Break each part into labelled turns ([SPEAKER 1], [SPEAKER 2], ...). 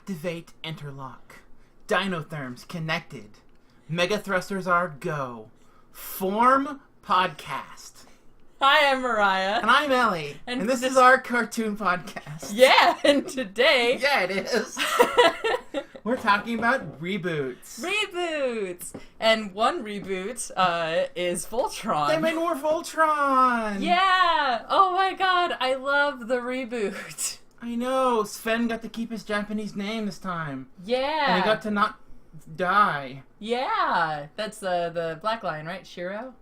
[SPEAKER 1] Activate interlock. Dinotherms connected. Mega thrusters are go. Form podcast.
[SPEAKER 2] Hi, I'm Mariah.
[SPEAKER 1] And I'm Ellie. And this is our cartoon podcast.
[SPEAKER 2] Yeah, and today...
[SPEAKER 1] Yeah, it is. We're talking about reboots.
[SPEAKER 2] Reboots! And one reboot is Voltron.
[SPEAKER 1] They made more Voltron!
[SPEAKER 2] Yeah! Oh my god, I love the reboot.
[SPEAKER 1] I know. Sven got to keep his Japanese name this time.
[SPEAKER 2] Yeah.
[SPEAKER 1] And he got to not die.
[SPEAKER 2] Yeah. That's the Black Lion, right? Shiro?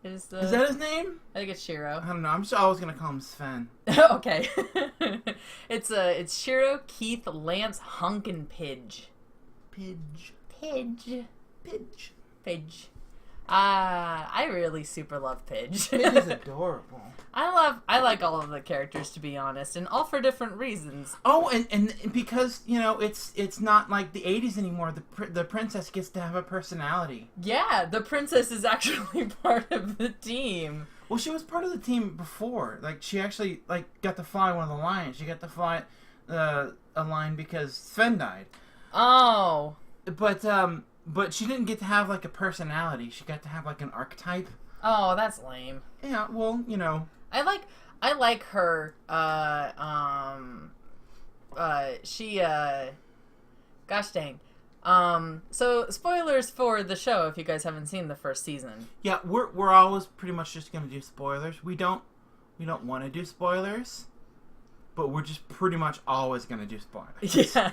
[SPEAKER 2] Is
[SPEAKER 1] that his name?
[SPEAKER 2] I think it's Shiro.
[SPEAKER 1] I don't know. I'm just always gonna call him Sven.
[SPEAKER 2] Okay. It's Shiro, Keith, Lance, Hunk, and Pidge.
[SPEAKER 1] Pidge.
[SPEAKER 2] I really super love Pidge.
[SPEAKER 1] Pidge is adorable.
[SPEAKER 2] I like all of the characters, to be honest, and all for different reasons.
[SPEAKER 1] Oh, and because, you know, it's not like the 80s anymore. The princess gets to have a personality.
[SPEAKER 2] Yeah, the princess is actually part of the team.
[SPEAKER 1] Well, she was part of the team before. Like, she actually, got to fly one of the lions. She got to fly a lion because Sven died.
[SPEAKER 2] Oh.
[SPEAKER 1] But she didn't get to have, a personality. She got to have, an archetype.
[SPEAKER 2] Oh, that's lame.
[SPEAKER 1] Yeah, well, you know.
[SPEAKER 2] I like her, gosh dang. So, spoilers for the show if you guys haven't seen the first season.
[SPEAKER 1] Yeah, we're always pretty much just gonna do spoilers. We don't want to do spoilers, but we're just pretty much always gonna do spoilers.
[SPEAKER 2] Yeah,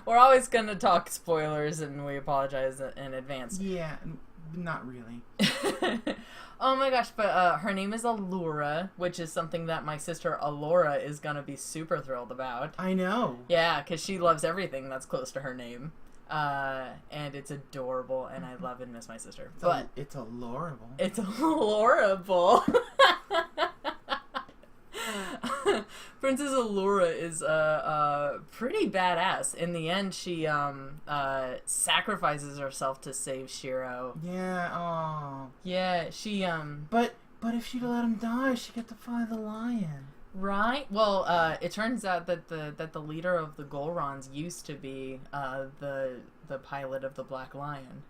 [SPEAKER 2] we're always gonna talk spoilers, and we apologize in advance.
[SPEAKER 1] Yeah, not really.
[SPEAKER 2] Oh my gosh, but her name is Allura, which is something that my sister Allura is gonna be super thrilled about.
[SPEAKER 1] I know.
[SPEAKER 2] Yeah, because she loves everything that's close to her name. And it's adorable, and I love and miss my sister.
[SPEAKER 1] It's allurable.
[SPEAKER 2] It's allurable. Princess Allura is pretty badass. In the end, she sacrifices herself to save Shiro.
[SPEAKER 1] Yeah. Oh.
[SPEAKER 2] Yeah. She
[SPEAKER 1] But if she'd let him die, she'd get to fly the lion.
[SPEAKER 2] Right. Well, it turns out that the leader of the Golrons used to be the pilot of the Black Lion.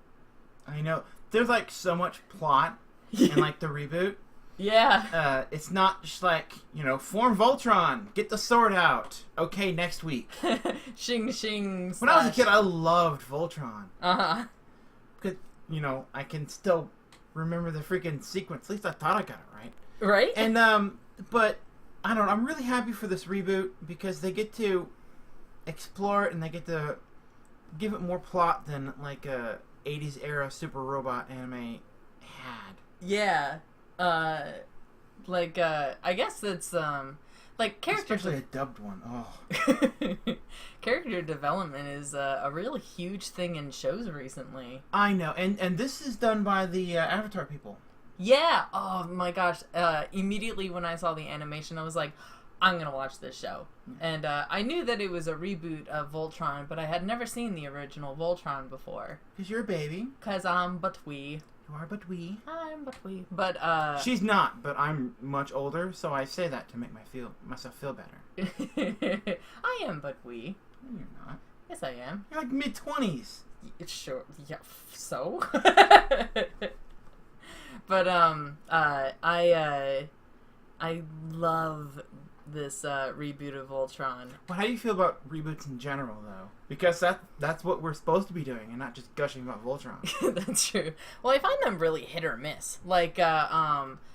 [SPEAKER 1] I know. There's so much plot in the reboot.
[SPEAKER 2] Yeah.
[SPEAKER 1] It's not just form Voltron, get the sword out. Okay, next week.
[SPEAKER 2] Shing shing.
[SPEAKER 1] When I was a kid, I loved Voltron.
[SPEAKER 2] Uh-huh.
[SPEAKER 1] Because, I can still remember the freaking sequence. At least I thought I got it right.
[SPEAKER 2] Right?
[SPEAKER 1] And, but, I don't know, I'm really happy for this reboot because they get to explore it and they get to give it more plot than, a 80s era Super Robot anime had.
[SPEAKER 2] Yeah. I guess that's, character...
[SPEAKER 1] Especially a dubbed one. Oh.
[SPEAKER 2] Character development is a really huge thing in shows recently.
[SPEAKER 1] I know. And this is done by the Avatar people.
[SPEAKER 2] Yeah. Oh, my gosh. Immediately when I saw the animation, I was like, I'm going to watch this show. And I knew that it was a reboot of Voltron, but I had never seen the original Voltron before.
[SPEAKER 1] Because you're a baby.
[SPEAKER 2] Because I'm but wee.
[SPEAKER 1] You are but wee.
[SPEAKER 2] I'm but wee. But,
[SPEAKER 1] She's not, but I'm much older, so I say that to make myself feel better.
[SPEAKER 2] I am but wee.
[SPEAKER 1] No, you're not.
[SPEAKER 2] Yes, I am.
[SPEAKER 1] You're mid-20s.
[SPEAKER 2] It's sure. Yeah, so? But, I love this, reboot of Voltron.
[SPEAKER 1] Well, how do you feel about reboots in general, though? Because that's what we're supposed to be doing, and not just gushing about Voltron.
[SPEAKER 2] That's true. Well, I find them really hit or miss. A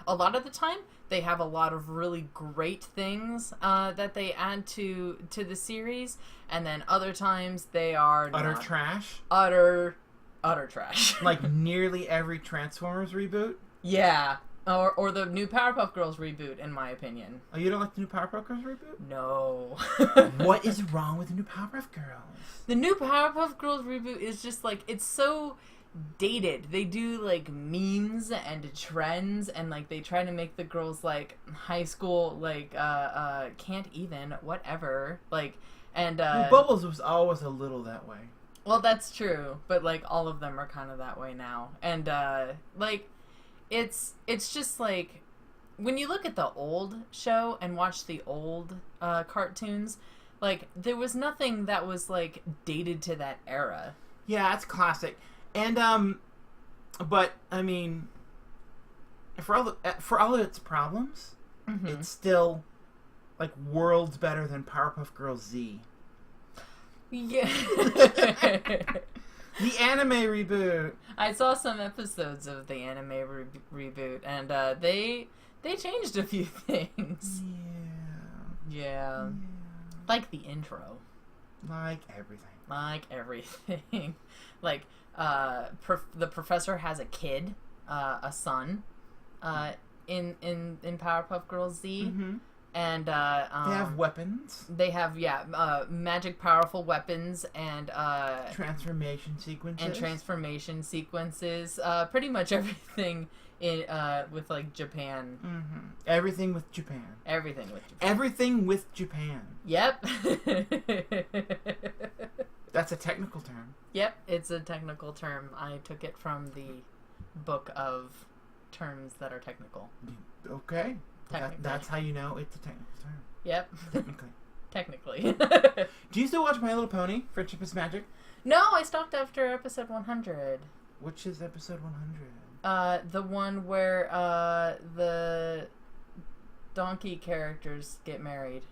[SPEAKER 2] lot of the time, they have a lot of really great things, that they add to the series, and then other times they are
[SPEAKER 1] Utter trash?
[SPEAKER 2] Utter trash.
[SPEAKER 1] Nearly every Transformers reboot?
[SPEAKER 2] Yeah. Or the new Powerpuff Girls reboot, in my opinion.
[SPEAKER 1] Oh, you don't like the new Powerpuff Girls reboot?
[SPEAKER 2] No.
[SPEAKER 1] What is wrong with the new Powerpuff Girls?
[SPEAKER 2] The new Powerpuff Girls reboot is just, it's so dated. They do, memes and trends, and, they try to make the girls, high school, can't even, whatever.
[SPEAKER 1] Bubbles was always a little that way.
[SPEAKER 2] Well, that's true, but, all of them are kind of that way now. And, it's just when you look at the old show and watch the old cartoons, Like, there was nothing that was, like, dated to that era.
[SPEAKER 1] Yeah, it's classic. And, but, I mean, for all of its problems, it's still, like, worlds better than Powerpuff Girls Z.
[SPEAKER 2] Yeah.
[SPEAKER 1] The anime reboot.
[SPEAKER 2] I saw some episodes of the anime reboot, and they changed a few things. Yeah. Like the intro.
[SPEAKER 1] Like everything.
[SPEAKER 2] Like, the professor has a kid, a son, in Powerpuff Girls Z.
[SPEAKER 1] Mm-hmm.
[SPEAKER 2] And
[SPEAKER 1] they have weapons.
[SPEAKER 2] They have magic powerful weapons and
[SPEAKER 1] transformation sequences.
[SPEAKER 2] Pretty much everything in with like Japan.
[SPEAKER 1] Mm-hmm. Everything with Japan. Yep. That's a technical term.
[SPEAKER 2] Yep, it's a technical term. I took it from the book of terms that are technical.
[SPEAKER 1] Okay. That's how you know it's a technical term.
[SPEAKER 2] Yep.
[SPEAKER 1] Technically. Do you still watch My Little Pony? Friendship is Magic?
[SPEAKER 2] No, I stopped after episode 100.
[SPEAKER 1] Which is episode 100?
[SPEAKER 2] The one where the donkey characters get married.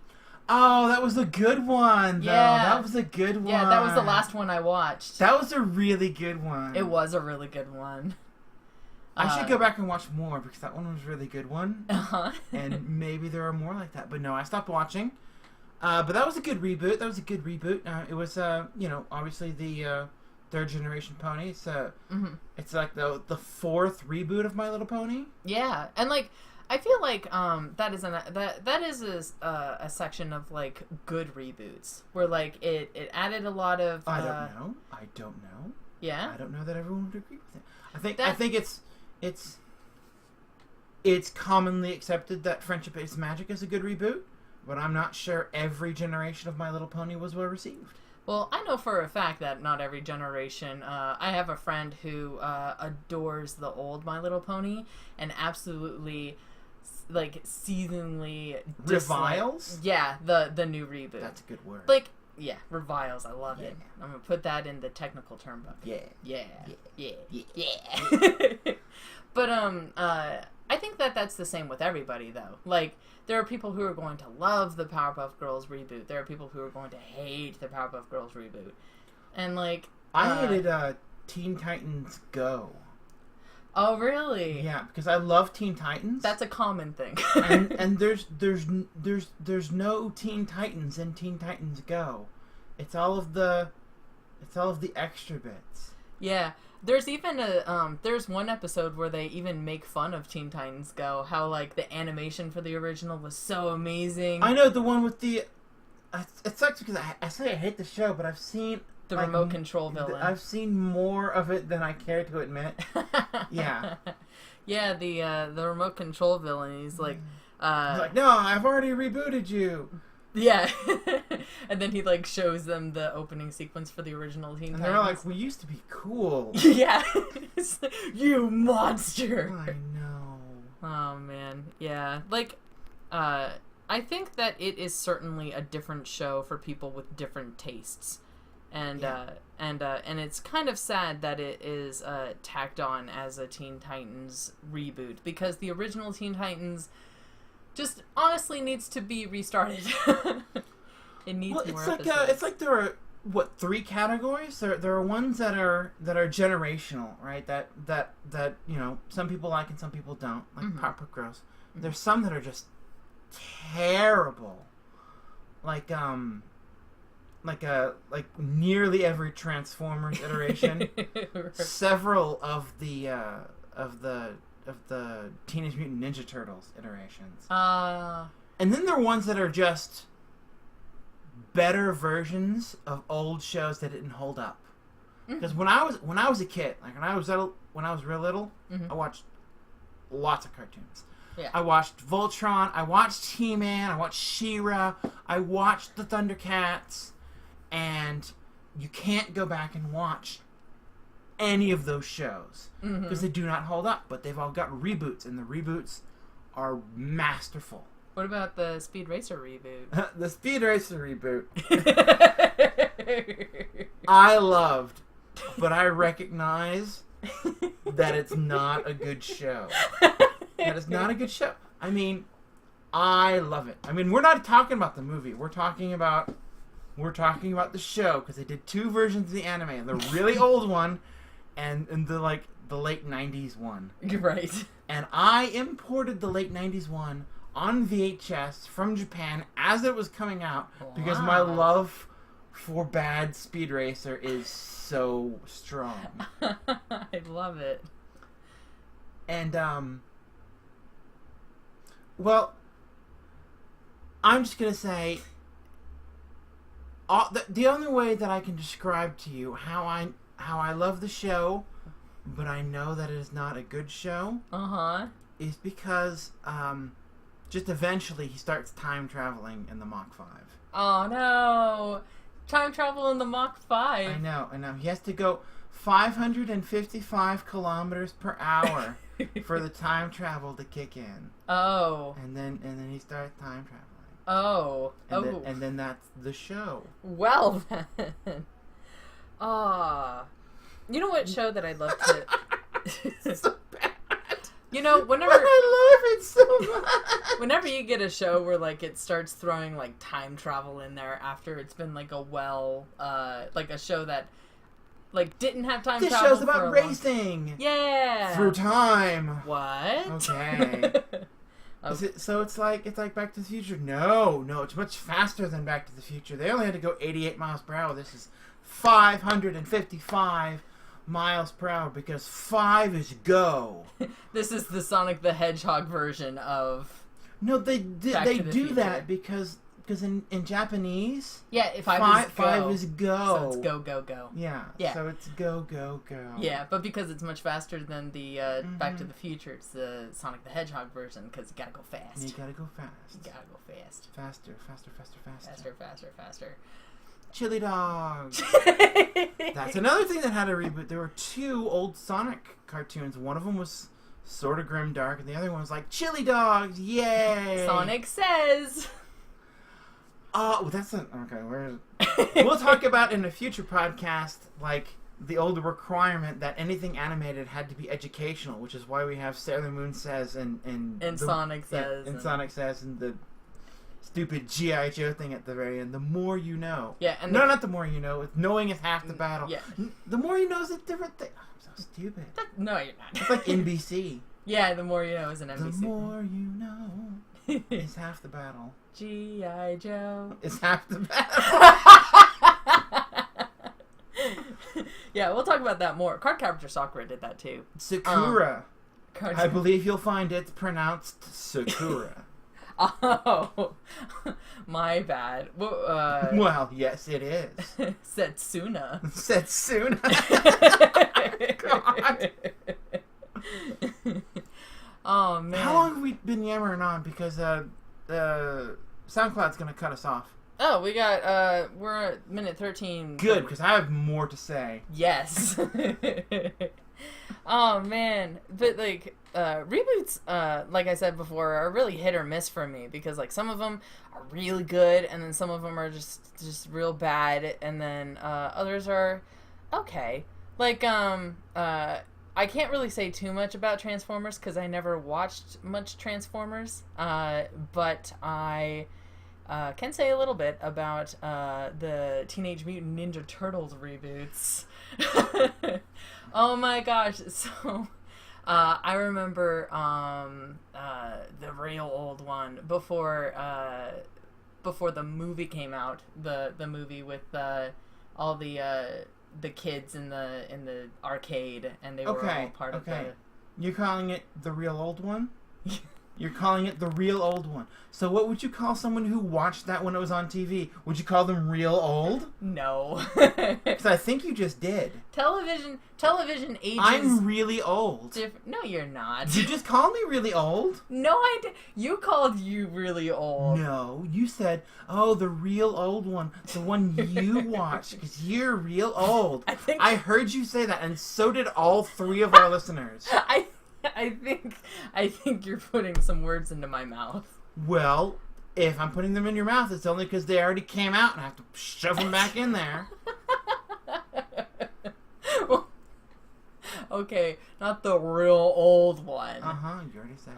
[SPEAKER 1] Oh, that was a good one, though. Yeah. That was a good one.
[SPEAKER 2] Yeah, that was the last one I watched.
[SPEAKER 1] That was a really good one.
[SPEAKER 2] It was a really good one.
[SPEAKER 1] I should go back and watch more because that one was a really good one. And maybe there are more like that. But no, I stopped watching. But that was a good reboot. It was, obviously the third generation pony. So it's like the fourth reboot of My Little Pony.
[SPEAKER 2] Yeah, and like I feel like that is a section of like good reboots where like it added a lot of.
[SPEAKER 1] I don't know.
[SPEAKER 2] Yeah.
[SPEAKER 1] I don't know that everyone would agree with it. I think it's commonly accepted that Friendship is Magic is a good reboot, but I'm not sure every generation of My Little Pony was well received.
[SPEAKER 2] Well, I know for a fact that not every generation. I have a friend who adores the old My Little Pony and absolutely, like, seasonally
[SPEAKER 1] reviles.
[SPEAKER 2] Yeah, the new reboot.
[SPEAKER 1] That's a good word.
[SPEAKER 2] Like, yeah, reviles. I love it. I'm gonna put that in the technical term book. Yeah. But I think that's the same with everybody, though. Like, there are people who are going to love the Powerpuff Girls reboot. There are people who are going to hate the Powerpuff Girls reboot. And, like...
[SPEAKER 1] I hated Teen Titans Go.
[SPEAKER 2] Oh, really?
[SPEAKER 1] Yeah, because I love Teen Titans.
[SPEAKER 2] That's a common thing.
[SPEAKER 1] and there's no Teen Titans in Teen Titans Go. It's all of the extra bits.
[SPEAKER 2] Yeah. There's even there's one episode where they even make fun of Teen Titans Go, how like the animation for the original was so amazing.
[SPEAKER 1] I know the one with the it sucks because I say I hate the show, but I've seen
[SPEAKER 2] the remote control villain.
[SPEAKER 1] I've seen more of it than I care to admit. Yeah.
[SPEAKER 2] Yeah, the remote control villain, he's like
[SPEAKER 1] no, I've already rebooted you.
[SPEAKER 2] Yeah. And then he like shows them the opening sequence for the original Teen Titans.
[SPEAKER 1] And they're like, we used to be cool.
[SPEAKER 2] Yeah. You monster.
[SPEAKER 1] I know.
[SPEAKER 2] Oh man. Yeah. Like I think that it is certainly a different show for people with different tastes. And and it's kind of sad that it is tacked on as a Teen Titans reboot because the original Teen Titans just honestly needs to be restarted. It needs more episodes.
[SPEAKER 1] It's like there are three categories. There are ones that are generational, right? That some people like and some people don't, like Powerpuff Girls. Mm-hmm. There's some that are just terrible, like nearly every Transformers iteration. Right. Several of the Teenage Mutant Ninja Turtles iterations. And then there are ones that are just better versions of old shows that didn't hold up. Because when I was a kid, like when I was real little, I watched lots of cartoons.
[SPEAKER 2] Yeah.
[SPEAKER 1] I watched Voltron, I watched He-Man, I watched She-Ra, I watched the Thundercats, and you can't go back and watch any of those shows because they do not hold up, but they've all got reboots, and the reboots are masterful.
[SPEAKER 2] What about the Speed Racer reboot?
[SPEAKER 1] The Speed Racer reboot. I loved, but I recognize that it's not a good show. That is not a good show. I mean, I love it. I mean, we're not talking about the movie. We're talking about the show, because they did 2 versions of the anime, the really old one and the late 90s one.
[SPEAKER 2] Right.
[SPEAKER 1] And I imported the late 90s one on VHS from Japan as it was coming out, because my love for bad Speed Racer is so strong.
[SPEAKER 2] I love it.
[SPEAKER 1] And well, I'm just gonna say, the only way that I can describe to you how I love the show, but I know that it is not a good show, is because just eventually he starts time traveling in the Mach 5.
[SPEAKER 2] Oh no! Time travel in the Mach 5.
[SPEAKER 1] I know. He has to go 555 kilometers per hour for the time travel to kick in.
[SPEAKER 2] Oh.
[SPEAKER 1] And then he starts time traveling.
[SPEAKER 2] Oh.
[SPEAKER 1] And then that's the show.
[SPEAKER 2] Well then. You know what show that I'd love to...
[SPEAKER 1] So bad.
[SPEAKER 2] You know, whenever...
[SPEAKER 1] But I love it so much.
[SPEAKER 2] Whenever you get a show where, like, it starts throwing, like, time travel in there after it's been, like, like a show that, like, didn't have time
[SPEAKER 1] This
[SPEAKER 2] travel
[SPEAKER 1] show's about racing.
[SPEAKER 2] Yeah.
[SPEAKER 1] Through time.
[SPEAKER 2] What?
[SPEAKER 1] Okay. So it's like Back to the Future? No, it's much faster than Back to the Future. They only had to go 88 miles per hour. This is 555 miles per hour, because 5 is go.
[SPEAKER 2] This is the Sonic the Hedgehog version of...
[SPEAKER 1] No, they do that because in Japanese,
[SPEAKER 2] yeah,
[SPEAKER 1] five
[SPEAKER 2] go.
[SPEAKER 1] is go.
[SPEAKER 2] So it's go.
[SPEAKER 1] Yeah. So it's go.
[SPEAKER 2] Yeah, but because it's much faster than the Back to the Future, it's the Sonic the Hedgehog version, because you gotta go fast.
[SPEAKER 1] You gotta go fast.
[SPEAKER 2] Faster.
[SPEAKER 1] Faster. Chili dogs. That's another thing that had a reboot. There were 2 old Sonic cartoons. One of them was sort of grimdark, and the other one was like chili dogs. Yay!
[SPEAKER 2] Sonic says.
[SPEAKER 1] Well, that's not okay. We'll talk about in a future podcast, like, the old requirement that anything animated had to be educational, which is why we have Sailor Moon Says and
[SPEAKER 2] Sonic Says
[SPEAKER 1] and Sonic Says and the stupid G.I. Joe thing at the very end. The more you know.
[SPEAKER 2] Yeah, and
[SPEAKER 1] not the more you know. Knowing is half the battle.
[SPEAKER 2] Yeah.
[SPEAKER 1] The more you know is a different thing. Oh, I'm so stupid.
[SPEAKER 2] No, you're not.
[SPEAKER 1] It's like NBC.
[SPEAKER 2] Yeah, the more you know is an NBC.
[SPEAKER 1] The more you know is half the battle.
[SPEAKER 2] G.I. Joe
[SPEAKER 1] is half the battle.
[SPEAKER 2] Yeah, we'll talk about that more. Cardcaptor Sakura did that too.
[SPEAKER 1] Sakura. I believe you'll find it pronounced Sakura.
[SPEAKER 2] Oh, my bad.
[SPEAKER 1] Well, yes, it is.
[SPEAKER 2] Setsuna.
[SPEAKER 1] Setsuna. God.
[SPEAKER 2] Oh, man.
[SPEAKER 1] How long have we been yammering on? Because SoundCloud's going to cut us off.
[SPEAKER 2] Oh, we're at minute 13.
[SPEAKER 1] Good, because I have more to say.
[SPEAKER 2] Yes. Oh, man. But, like, reboots, like I said before, are really hit or miss for me, because, like, some of them are really good, and then some of them are just real bad, and then others are okay. Like, I can't really say too much about Transformers, because I never watched much Transformers, but I can say a little bit about the Teenage Mutant Ninja Turtles reboots. Oh my gosh. So I remember the real old one before the movie came out, the movie with all the kids in the arcade, and they were all part of the...
[SPEAKER 1] You're calling it the real old one? You're calling it the real old one. So what would you call someone who watched that when it was on TV? Would you call them real old?
[SPEAKER 2] No.
[SPEAKER 1] Because I think you just did.
[SPEAKER 2] Television ages...
[SPEAKER 1] I'm really old.
[SPEAKER 2] No, you're not.
[SPEAKER 1] You just called me really old?
[SPEAKER 2] No, I did. You called you really old.
[SPEAKER 1] No, you said, oh, the real old one. The one you watched, because you're real old. I heard you say that, and so did all 3 of our listeners.
[SPEAKER 2] I think you're putting some words into my mouth.
[SPEAKER 1] Well, if I'm putting them in your mouth, it's only because they already came out and I have to shove them back in there.
[SPEAKER 2] Okay, not the real old one.
[SPEAKER 1] You already said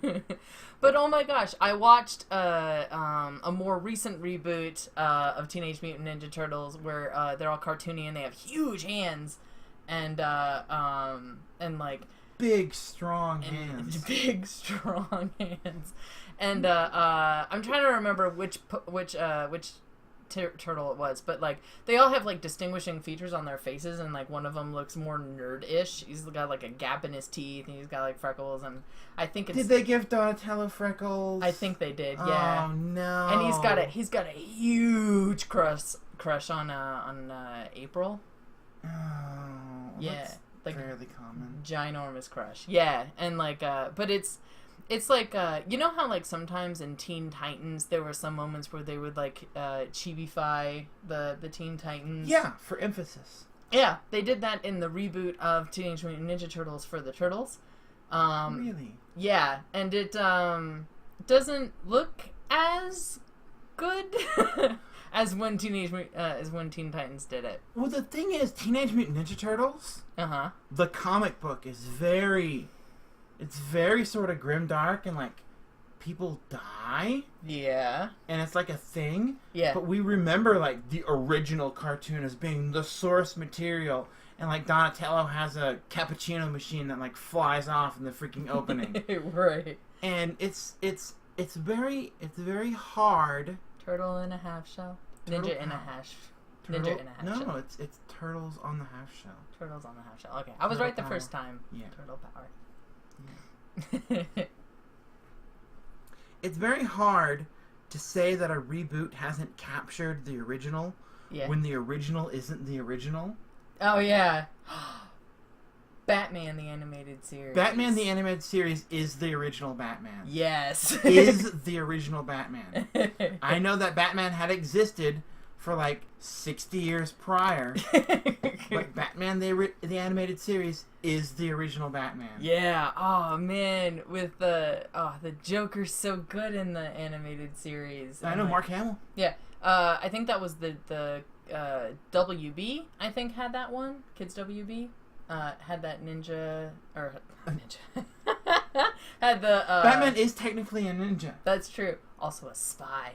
[SPEAKER 1] it.
[SPEAKER 2] But oh my gosh, I watched a more recent reboot of Teenage Mutant Ninja Turtles where they're all cartoony and they have huge hands and like
[SPEAKER 1] big strong hands.
[SPEAKER 2] Big strong hands. And I'm trying to remember which turtle it was, but like they all have like distinguishing features on their faces, and like one of them looks more nerd-ish. He's got like a gap in his teeth and he's got like freckles, and I think it's...
[SPEAKER 1] Did they give Donatello freckles?
[SPEAKER 2] I think they did, yeah.
[SPEAKER 1] Oh no.
[SPEAKER 2] And he's got a huge crush on April.
[SPEAKER 1] Oh,
[SPEAKER 2] yeah,
[SPEAKER 1] that's
[SPEAKER 2] like
[SPEAKER 1] fairly common.
[SPEAKER 2] Ginormous crush. Yeah, and like but it's like, you know how, like, sometimes in Teen Titans there were some moments where they would, like, chibi-fy the Teen Titans?
[SPEAKER 1] Yeah, for emphasis.
[SPEAKER 2] Yeah, they did that in the reboot of Teenage Mutant Ninja Turtles for the Turtles.
[SPEAKER 1] Really?
[SPEAKER 2] Yeah, and it doesn't look as good as when Teen Titans did it.
[SPEAKER 1] Well, the thing is, Teenage Mutant Ninja Turtles, the comic book is very... It's very sort of grimdark and, like, people die.
[SPEAKER 2] Yeah.
[SPEAKER 1] And it's, like, a thing.
[SPEAKER 2] Yeah.
[SPEAKER 1] But we remember, like, the original cartoon as being the source material. And, like, Donatello has a cappuccino machine that, like, flies off in the freaking opening.
[SPEAKER 2] Right.
[SPEAKER 1] And it's very hard.
[SPEAKER 2] Turtle in a half shell? Ninja in a half
[SPEAKER 1] Turtle,
[SPEAKER 2] Ninja in a half shell.
[SPEAKER 1] No, it's Turtles on the half shell.
[SPEAKER 2] Turtles on the half shell. Okay, I was right the first time.
[SPEAKER 1] Yeah.
[SPEAKER 2] Turtle power.
[SPEAKER 1] Yeah. It's very hard to say that a reboot hasn't captured the original when the original isn't the original.
[SPEAKER 2] Oh, yeah. Batman the Animated Series.
[SPEAKER 1] Batman the Animated Series is the original Batman.
[SPEAKER 2] Yes.
[SPEAKER 1] Is the original Batman. I know that Batman had existed for like 60 years prior, but Batman the Animated Series is the original Batman.
[SPEAKER 2] Yeah. Oh man, with the Joker's so good in the animated series.
[SPEAKER 1] I know, Mark Hamill.
[SPEAKER 2] Yeah. I think that was the WB. I think had that one. Kids WB. Had that ninja had the
[SPEAKER 1] Batman is technically a ninja.
[SPEAKER 2] That's true. Also a spy.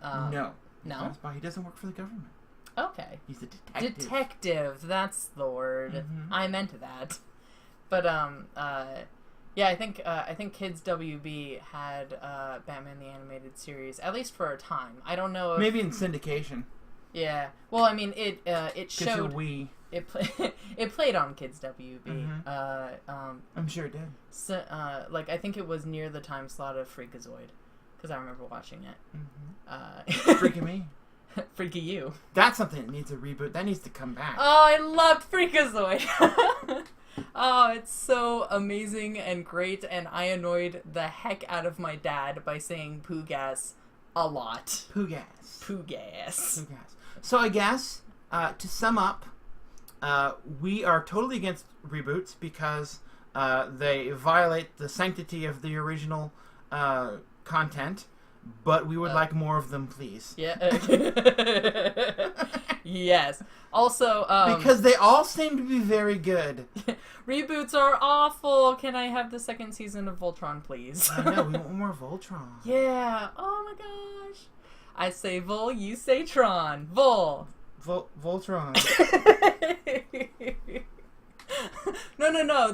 [SPEAKER 1] No.
[SPEAKER 2] No?
[SPEAKER 1] He's not a spy. He doesn't work for the government.
[SPEAKER 2] Okay.
[SPEAKER 1] He's a detective.
[SPEAKER 2] Detective, that's the word.
[SPEAKER 1] Mm-hmm.
[SPEAKER 2] I meant that. But yeah, I think Kids WB had Batman the Animated Series, at least for a time. I don't know if...
[SPEAKER 1] Maybe in syndication.
[SPEAKER 2] Yeah. Well, I mean, it showed...
[SPEAKER 1] Wii.
[SPEAKER 2] It played on Kids WB.
[SPEAKER 1] Mm-hmm. I'm sure it did.
[SPEAKER 2] So, like, I think it was near the time slot of Freakazoid, because I remember watching it.
[SPEAKER 1] Mm-hmm. Freaking me.
[SPEAKER 2] Freaky you.
[SPEAKER 1] That's something that needs a reboot. That needs to come back.
[SPEAKER 2] Oh, I loved Freakazoid. Oh, it's so amazing and great, and I annoyed the heck out of my dad by saying poo gas a lot.
[SPEAKER 1] Poo gas.
[SPEAKER 2] Poo gas.
[SPEAKER 1] Poo gas. So I guess, to sum up, we are totally against reboots because they violate the sanctity of the original content, but we would like more of them, please.
[SPEAKER 2] Yeah. Yes. Also,
[SPEAKER 1] because they all seem to be very good.
[SPEAKER 2] Reboots are awful. Can I have the second season of Voltron, please?
[SPEAKER 1] I know, we want more Voltron.
[SPEAKER 2] Yeah. Oh my gosh. I say Vol, you say Tron. Vol.
[SPEAKER 1] Voltron.
[SPEAKER 2] No.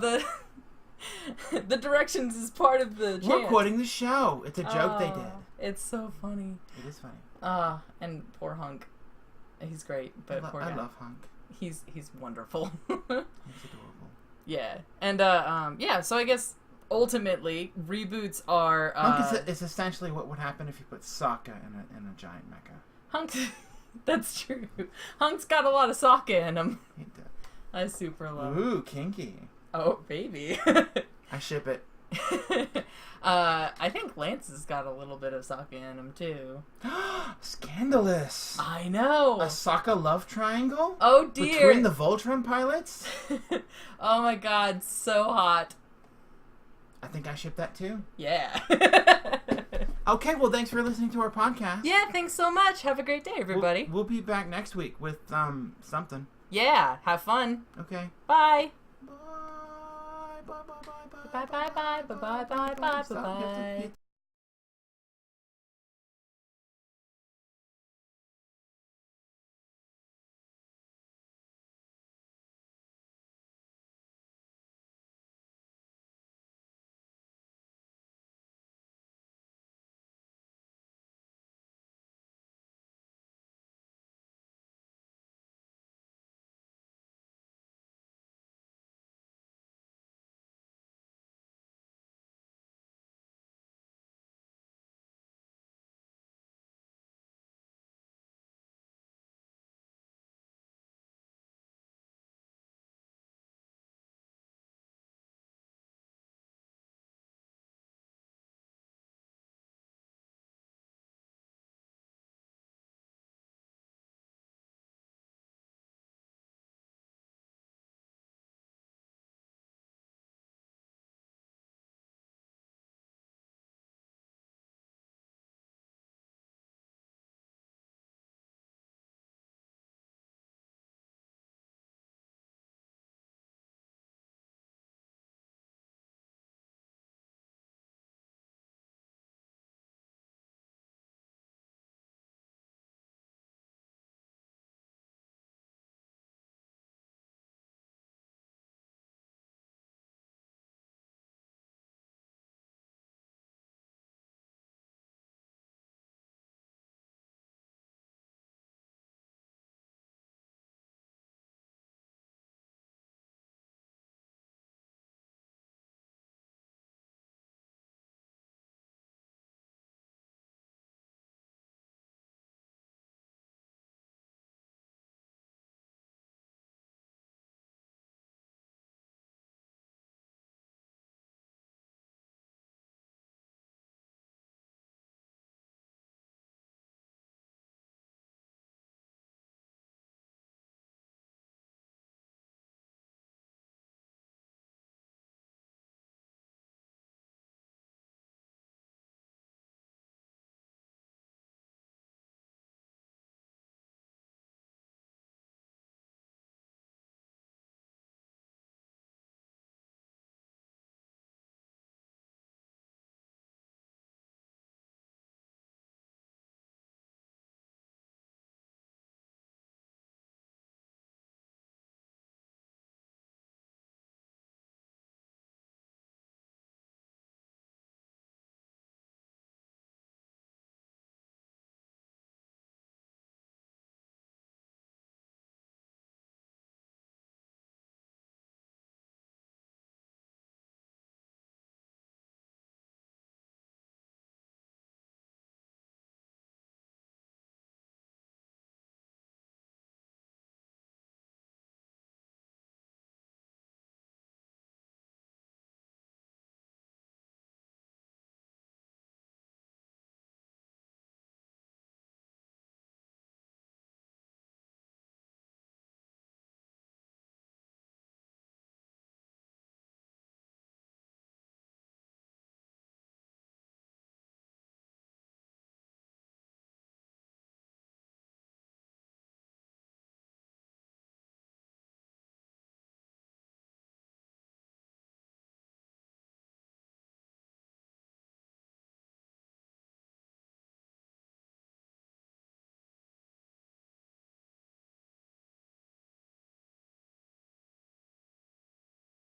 [SPEAKER 2] The directions is part of the chant.
[SPEAKER 1] We're quoting the show. It's a joke they did.
[SPEAKER 2] It's so funny.
[SPEAKER 1] It is funny.
[SPEAKER 2] And poor Hunk. He's great, but poor guy.
[SPEAKER 1] I love Hunk.
[SPEAKER 2] He's wonderful.
[SPEAKER 1] He's adorable.
[SPEAKER 2] Yeah. And yeah, so I guess ultimately reboots are
[SPEAKER 1] Hunk is essentially what would happen if you put Sokka in a giant mecha.
[SPEAKER 2] Hunk that's true. Hunk's got a lot of Sokka in him.
[SPEAKER 1] He does.
[SPEAKER 2] I super love
[SPEAKER 1] Ooh,
[SPEAKER 2] it.
[SPEAKER 1] kinky.
[SPEAKER 2] Oh, baby.
[SPEAKER 1] I ship it.
[SPEAKER 2] I think Lance has got a little bit of Sokka in him, too.
[SPEAKER 1] Scandalous.
[SPEAKER 2] I know.
[SPEAKER 1] A Sokka love triangle?
[SPEAKER 2] Oh, dear.
[SPEAKER 1] Between the Voltron pilots?
[SPEAKER 2] Oh, my God. So hot.
[SPEAKER 1] I think I shipped that too.
[SPEAKER 2] Yeah.
[SPEAKER 1] Okay, well, thanks for listening to our podcast.
[SPEAKER 2] Yeah, thanks so much. Have a great day, everybody.
[SPEAKER 1] We'll be back next week with something.
[SPEAKER 2] Yeah, have fun.
[SPEAKER 1] Okay.
[SPEAKER 2] Bye.
[SPEAKER 1] Bye. Bye. Bye. Bye.
[SPEAKER 2] Bye. Bye. Bye. Bye. Bye. Bye. Bye. Bye.
[SPEAKER 1] Stop.
[SPEAKER 2] Bye.